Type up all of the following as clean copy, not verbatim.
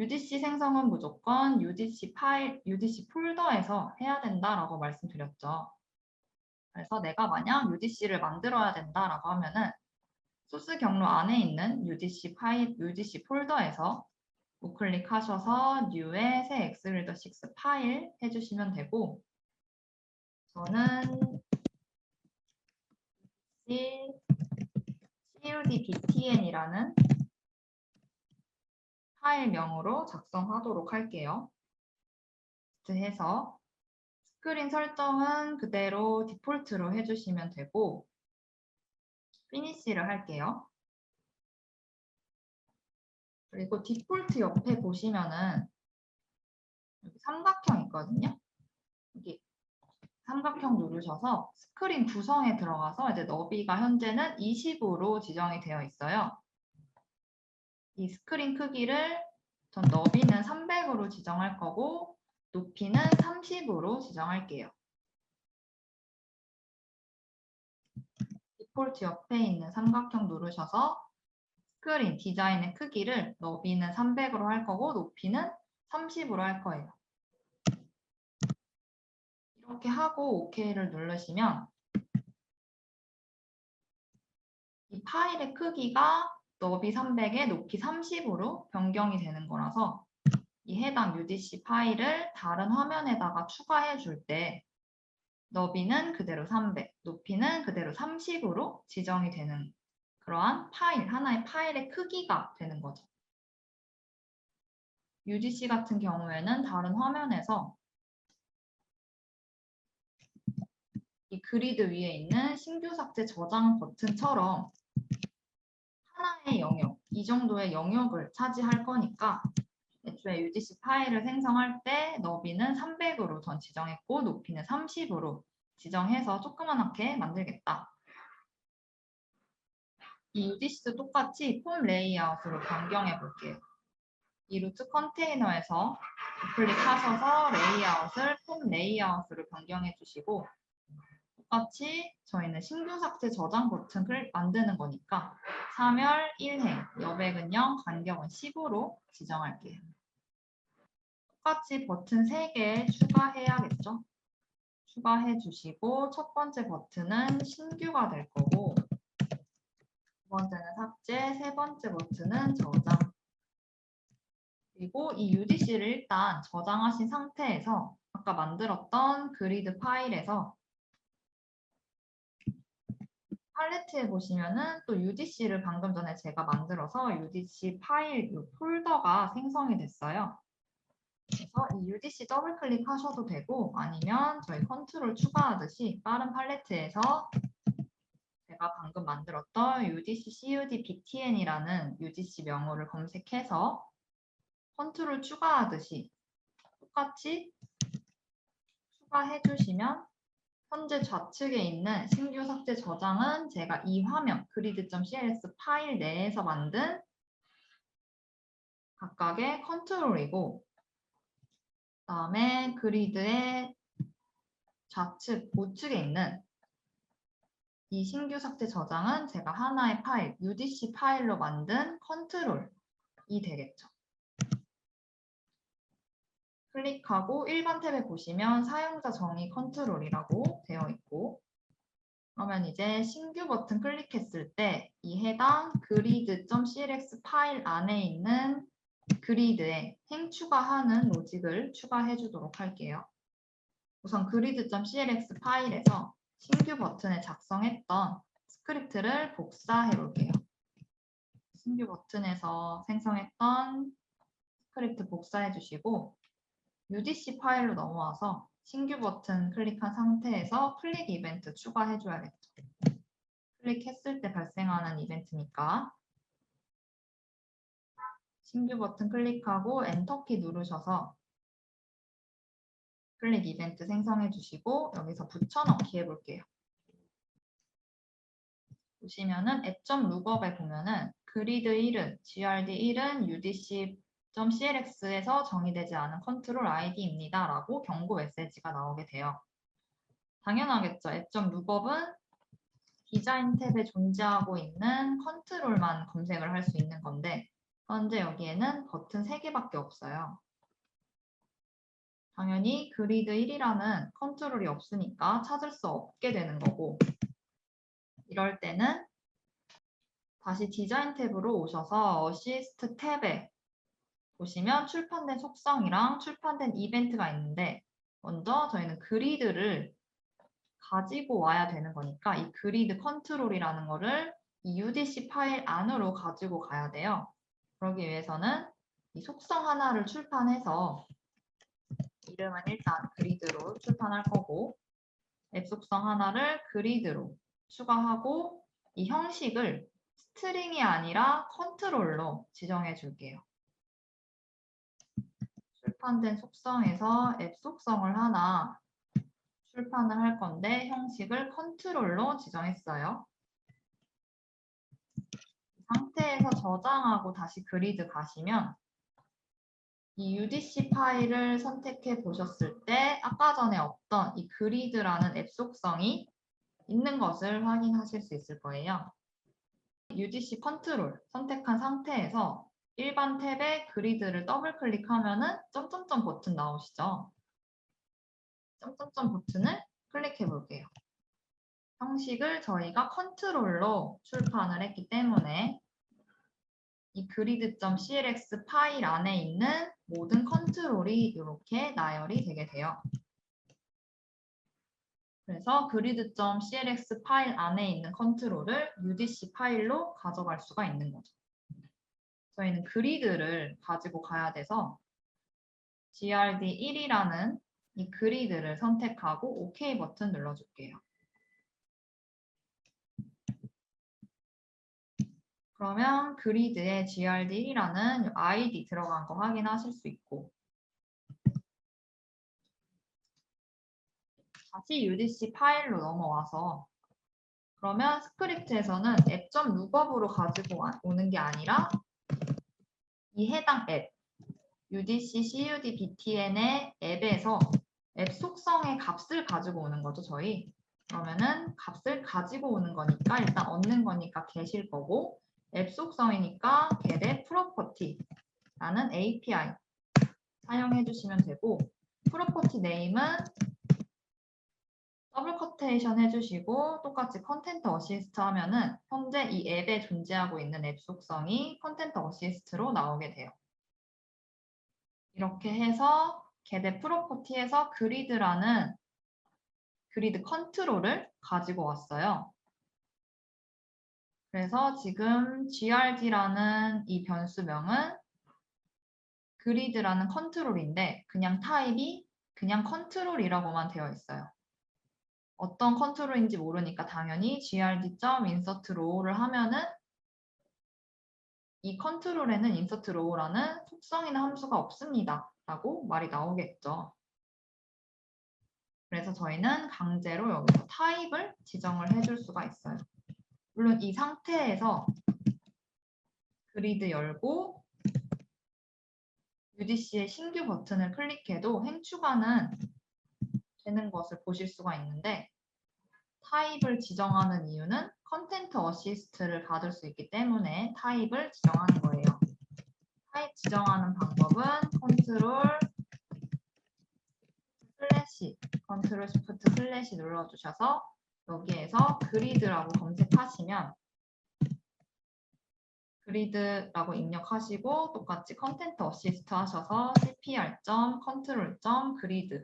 UDC 생성은 무조건 UDC 파일, UDC 폴더에서 해야 된다라고 말씀드렸죠. 그래서 내가 만약 UDC를 만들어야 된다라고 하면은 소스 경로 안에 있는 UDC 파일, UDC 폴더에서 우클릭하셔서 New에 새 엑스리더6 파일 해주시면 되고, 저는 codbtn이라는 파일명으로 작성하도록 할게요. 해서 스크린 설정은 그대로 디폴트로 해주시면 되고, 피니시를 할게요. 그리고 디폴트 옆에 보시면은 여기 삼각형 있거든요. 여기 삼각형 누르셔서 스크린 구성에 들어가서 이제 너비가 현재는 20으로 지정이 되어 있어요. 이 스크린 크기를 전 너비는 300으로 지정할 거고 높이는 30으로 지정할게요. 디폴트 옆에 있는 삼각형 누르셔서 스크린 디자인의 크기를 너비는 300으로 할 거고 높이는 30으로 할 거예요. 이렇게 하고 OK를 누르시면 이 파일의 크기가 너비 300에 높이 30으로 변경이 되는 거라서 이 해당 UDC 파일을 다른 화면에다가 추가해 줄 때 너비는 그대로 300, 높이는 그대로 30으로 지정이 되는 그러한 파일, 하나의 파일의 크기가 되는 거죠. UDC 같은 경우에는 다른 화면에서 이 그리드 위에 있는 신규 삭제 저장 버튼처럼 하나의 영역, 이 정도의 영역을 차지할 거니까 애초에 UDC 파일을 생성할 때 너비는 300으로 전 지정했고 높이는 30으로 지정해서 조그맣게 만들겠다. 이 UDC도 똑같이 폼 레이아웃으로 변경해 볼게요. 이 루트 컨테이너에서 클릭하셔서 레이아웃을 폼 레이아웃으로 변경해 주시고 똑같이 저희는 신규 삭제 저장 버튼을 만드는 거니까 사멸 1행, 여백은 0, 간격은 10으로 지정할게요. 똑같이 버튼 3개 추가해야겠죠? 추가해 주시고 첫 번째 버튼은 신규가 될 거고 두 번째는 삭제, 세 번째 버튼은 저장. 그리고 이 UDC를 일단 저장하신 상태에서 아까 만들었던 그리드 파일에서 팔레트에 보시면은 또 UDC를 방금 전에 제가 만들어서 UDC 파일 폴더가 생성이 됐어요. 그래서 이 UDC 더블 클릭하셔도 되고 아니면 저희 컨트롤 추가하듯이 다른 팔레트에서 제가 방금 만들었던 UDC codbtn이라는 UDC 명호를 검색해서 컨트롤 추가하듯이 똑같이 추가해 주시면 현재 좌측에 있는 신규 삭제 저장은 제가 이 화면 grid.cls 파일 내에서 만든 각각의 컨트롤이고 그다음에 그리드의 좌측 우측에 있는 이 신규 삭제 저장은 제가 하나의 파일 UDC 파일로 만든 컨트롤이 되겠죠. 클릭하고 1번 탭에 보시면 사용자 정의 컨트롤이라고 되어 있고 그러면 이제 신규 버튼 클릭했을 때 이 해당 grid.clx 파일 안에 있는 그리드에 행 추가하는 로직을 추가해 주도록 할게요. 우선 grid.clx 파일에서 신규 버튼에 작성했던 스크립트를 복사해 볼게요. 신규 버튼에서 생성했던 스크립트 복사해 주시고 UDC 파일로 넘어와서 신규 버튼 클릭한 상태에서 클릭 이벤트 추가해 줘야겠죠. 클릭했을 때 발생하는 이벤트니까 신규 버튼 클릭하고 엔터키 누르셔서 클릭 이벤트 생성해 주시고 여기서 붙여넣기 해볼게요. 보시면은 앱.lookup에 보면은 그리드 1은 grd 1은 udc.clx에서 정의되지 않은 컨트롤 id입니다 라고 경고 메시지가 나오게 돼요. 당연하겠죠. 앱.lookup은 디자인 탭에 존재하고 있는 컨트롤만 검색을 할 수 있는 건데 현재 여기에는 버튼 3개밖에 없어요. 당연히 그리드 1이라는 컨트롤이 없으니까 찾을 수 없게 되는 거고, 이럴 때는 다시 디자인 탭으로 오셔서 어시스트 탭에 보시면 출판된 속성이랑 출판된 이벤트가 있는데, 먼저 저희는 그리드를 가지고 와야 되는 거니까 이 그리드 컨트롤이라는 거를 이 UDC 파일 안으로 가지고 가야 돼요. 그러기 위해서는 이 속성 하나를 출판해서 이름은 일단 그리드로 출판할 거고, 앱 속성 하나를 그리드로 추가하고 이 형식을 스트링이 아니라 컨트롤로 지정해 줄게요. 출판된 속성에서 앱 속성을 하나 출판을 할 건데 형식을 컨트롤로 지정했어요. 이 상태에서 저장하고 다시 그리드 가시면 이 UDC 파일을 선택해 보셨을 때 아까 전에 없던 이 그리드라는 앱 속성이 있는 것을 확인하실 수 있을 거예요. UDC 컨트롤 선택한 상태에서 일반 탭에 그리드를 더블 클릭하면은 점점점 버튼 나오시죠? 점점점 버튼을 클릭해 볼게요. 형식을 저희가 컨트롤로 출판을 했기 때문에 이 grid.clx 파일 안에 있는 모든 컨트롤이 이렇게 나열이 되게 돼요. 그래서 grid.clx 파일 안에 있는 컨트롤을 UDC 파일로 가져갈 수가 있는 거죠. 저희는 그리드를 가지고 가야 돼서 gRD1이라는 이 그리드를 선택하고 OK 버튼 눌러줄게요. 그러면 그리드에 gRD1이라는 아이디 들어간 거 확인하실 수 있고, 다시 UDC 파일로 넘어와서 그러면 스크립트에서는 app.lookup으로 가지고 오는 게 아니라 이 해당 앱 UDC CUD BTN의 앱에서 앱 속성의 값을 가지고 오는 거죠, 저희. 그러면은 값을 가지고 오는 거니까 일단 얻는 거니까 get일 거고, 앱 속성이니까 get의 property라는 API 사용해 주시면 되고, 프로퍼티 네임은 더블 커테이션 해주시고 똑같이 컨텐트 어시스트 하면은 현재 이 앱에 존재하고 있는 앱 속성이 컨텐트 어시스트로 나오게 돼요. 이렇게 해서 get의 프로퍼티에서 그리드라는 그리드 컨트롤을 가지고 왔어요. 그래서 지금 grd라는 이 변수명은 그리드라는 컨트롤인데 그냥 타입이 그냥 컨트롤이라고만 되어 있어요. 어떤 컨트롤인지 모르니까 당연히 gRD.insertRow를 하면은 이 컨트롤에는 insertRow라는 속성이나 함수가 없습니다. 라고 말이 나오겠죠. 그래서 저희는 강제로 여기서 타입을 지정을 해줄 수가 있어요. 물론 이 상태에서 그리드 열고 UDC의 신규 버튼을 클릭해도 행추가는 되는 것을 보실 수가 있는데, 타입을 지정하는 이유는 컨텐트 어시스트를 받을 수 있기 때문에 타입을 지정하는 거예요. 타입 지정하는 방법은 컨트롤 시프트 슬래시 눌러주셔서 여기에서 그리드라고 검색하시면 그리드라고 입력하시고 똑같이 컨텐트 어시스트 하셔서 cpr.control.grid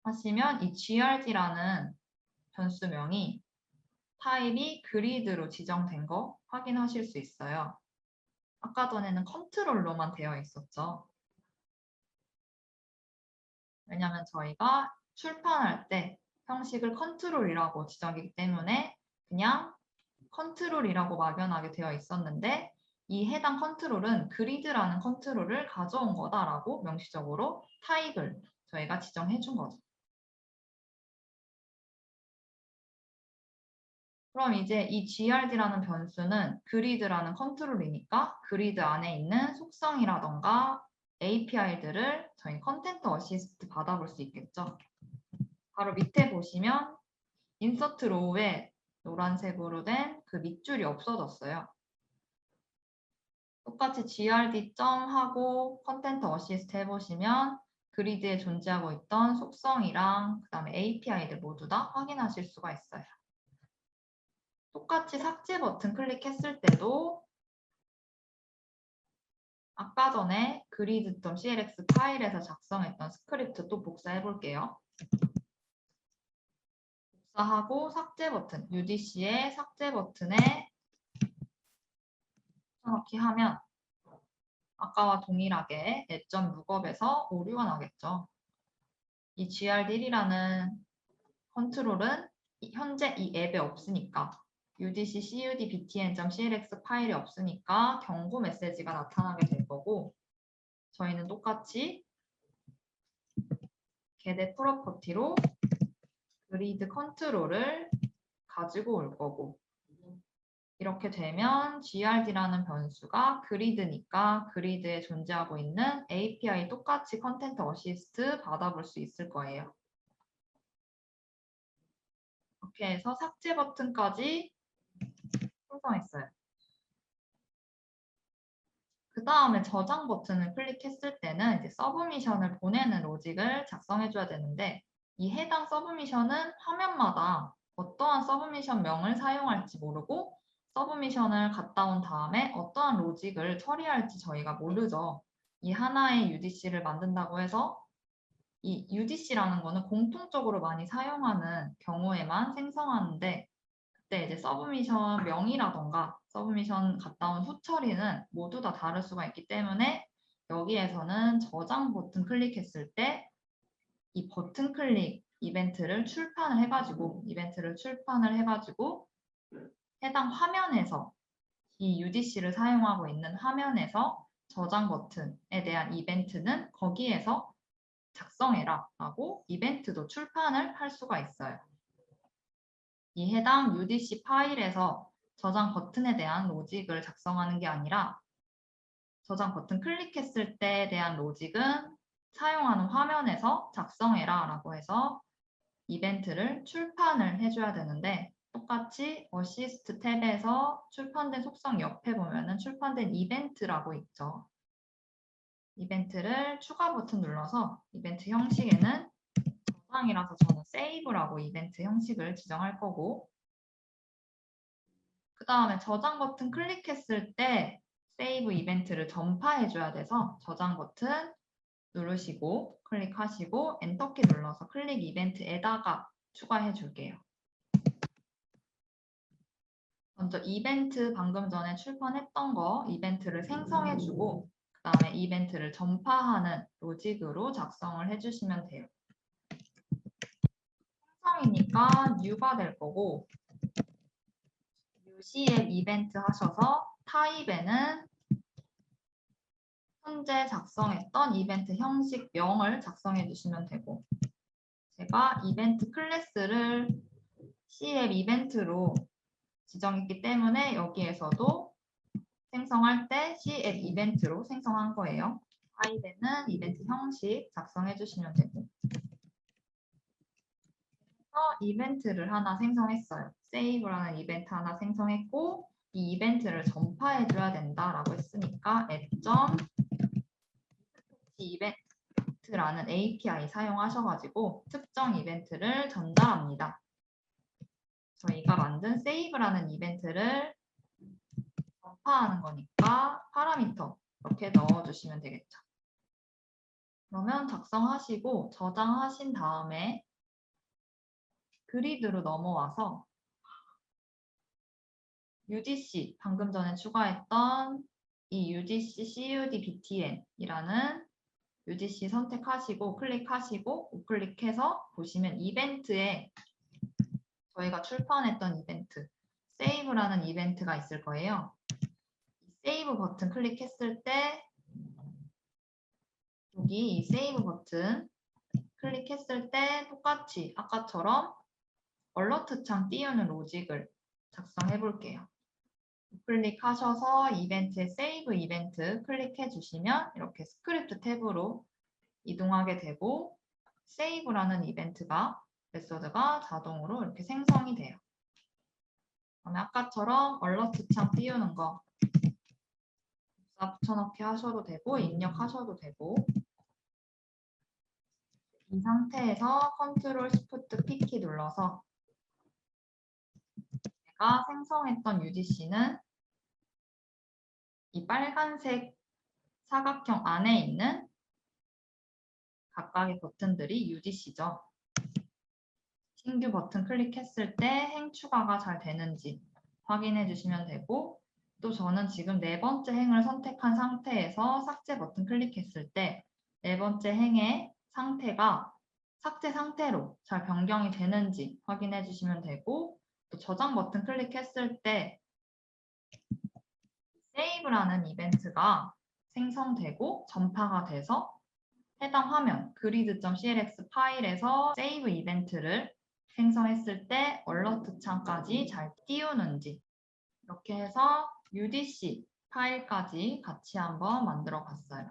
하시면 이 grd라는 변수명이 타입이 그리드로 지정된 거 확인하실 수 있어요. 아까 전에는 컨트롤로만 되어 있었죠. 왜냐하면 저희가 출판할 때 형식을 컨트롤이라고 지정이기 때문에 그냥 컨트롤이라고 막연하게 되어 있었는데 이 해당 컨트롤은 그리드라는 컨트롤을 가져온 거다라고 명시적으로 타입을 저희가 지정해 준 거죠. 그럼 이제 이 grd라는 변수는 그리드라는 컨트롤이니까 그리드 안에 있는 속성이라던가 API들을 저희 컨텐트 어시스트 받아볼 수 있겠죠. 바로 밑에 보시면 인서트 로우에 노란색으로 된 그 밑줄이 없어졌어요. 똑같이 grd 점 하고 컨텐트 어시스트 해보시면 그리드에 존재하고 있던 속성이랑 그 다음에 API들 모두 다 확인하실 수가 있어요. 똑같이 삭제 버튼 클릭했을 때도 아까 전에 grid.clx 파일에서 작성했던 스크립트 또 복사해 볼게요. 복사하고 삭제 버튼, UDC의 삭제 버튼에 붙여넣기 하면 아까와 동일하게 앱.lookup에서 오류가 나겠죠. 이 grd1이라는 컨트롤은 현재 이 앱에 없으니까 UDC CUD btn.clx 파일이 없으니까 경고 메시지가 나타나게 될 거고 저희는 똑같이 get의 프로퍼티로 그리드 컨트롤을 가지고 올 거고 이렇게 되면 grd라는 변수가 그리드니까 그리드에 존재하고 있는 API 똑같이 컨텐트 어시스트 받아볼 수 있을 거예요. 이렇게 해서 삭제 버튼까지 생성했어요. 그 다음에 저장 버튼을 클릭했을 때는 이제 서브미션을 보내는 로직을 작성해줘야 되는데 이 해당 서브미션은 화면마다 어떠한 서브미션 명을 사용할지 모르고 서브미션을 갔다 온 다음에 어떠한 로직을 처리할지 저희가 모르죠. 이 하나의 UDC를 만든다고 해서 이 UDC라는 거는 공통적으로 많이 사용하는 경우에만 생성하는데 그때 이제 서브미션 명이라던가 서브미션 갔다 온 후 처리는 모두 다 다를 수가 있기 때문에 여기에서는 저장 버튼 클릭했을 때 이 버튼 클릭 이벤트를 출판을 해가지고 해당 화면에서 이 UDC를 사용하고 있는 화면에서 저장 버튼에 대한 이벤트는 거기에서 작성해라 라고 이벤트도 출판을 할 수가 있어요. 이 해당 UDC 파일에서 저장 버튼에 대한 로직을 작성하는 게 아니라 저장 버튼 클릭했을 때에 대한 로직은 사용하는 화면에서 작성해라 라고 해서 이벤트를 출판을 해줘야 되는데 똑같이 어시스트 탭에서 출판된 속성 옆에 보면은 출판된 이벤트라고 있죠. 이벤트를 추가 버튼 눌러서 이벤트 형식에는 저장이라서 저는 세이브라고 이벤트 형식을 지정할 거고 그 다음에 저장 버튼 클릭했을 때 세이브 이벤트를 전파해줘야 돼서 저장 버튼 누르시고 클릭하시고 엔터키 눌러서 클릭 이벤트에다가 추가해 줄게요. 먼저 이벤트 방금 전에 출판했던 거 이벤트를 생성해주고 그 다음에 이벤트를 전파하는 로직으로 작성을 해주시면 돼요. 생성이니까 new가 될 거고 CF 이벤트 하셔서 타입에는 현재 작성했던 이벤트 형식명을 작성해 주시면 되고 제가 이벤트 클래스를 CF 이벤트로 지정했기 때문에 여기에서도 생성할 때 CF 이벤트로 생성한 거예요. 타입에는 이벤트 형식 작성해 주시면 되고 이벤트를 하나 생성했어요. 세이브라는 이벤트 하나 생성했고 이 이벤트를 전파해 줘야 된다라고 했으니까 app.이벤트라는 API 사용하셔가지고 특정 이벤트를 전달합니다. 저희가 만든 세이브라는 이벤트를 전파하는 거니까 파라미터 이렇게 넣어주시면 되겠죠. 그러면 작성하시고 저장하신 다음에 그리드로 넘어와서 UDC, 방금 전에 추가했던 이 UDC CUD btn이라는 UDC 선택하시고 클릭하시고 우클릭해서 보시면 이벤트에 저희가 출판했던 이벤트 세이브라는 이벤트가 있을 거예요. 세이브 버튼 클릭했을 때 여기 이 세이브 버튼 클릭했을 때 똑같이 아까처럼 얼러트 창 띄우는 로직을 작성해 볼게요. 클릭하셔서 이벤트에 세이브 이벤트 클릭해 주시면 이렇게 스크립트 탭으로 이동하게 되고 세이브라는 이벤트가 메소드가 자동으로 이렇게 생성이 돼요. 그러면 아까처럼 얼러트 창 띄우는 거 글자 붙여넣기 하셔도 되고 입력하셔도 되고 이 상태에서 컨트롤 시프트 P키 눌러서 제가 생성했던 UDC는 이 빨간색 사각형 안에 있는 각각의 버튼들이 UDC죠. 신규 버튼 클릭했을 때 행 추가가 잘 되는지 확인해 주시면 되고 또 저는 지금 네 번째 행을 선택한 상태에서 삭제 버튼 클릭했을 때 네 번째 행의 상태가 삭제 상태로 잘 변경이 되는지 확인해 주시면 되고 또 저장 버튼 클릭했을 때 세이브라는 이벤트가 생성되고 전파가 돼서 해당 화면 grid.clx 파일에서 세이브 이벤트를 생성했을 때 얼러트 창까지 잘 띄우는지 이렇게 해서 UDC 파일까지 같이 한번 만들어 봤어요.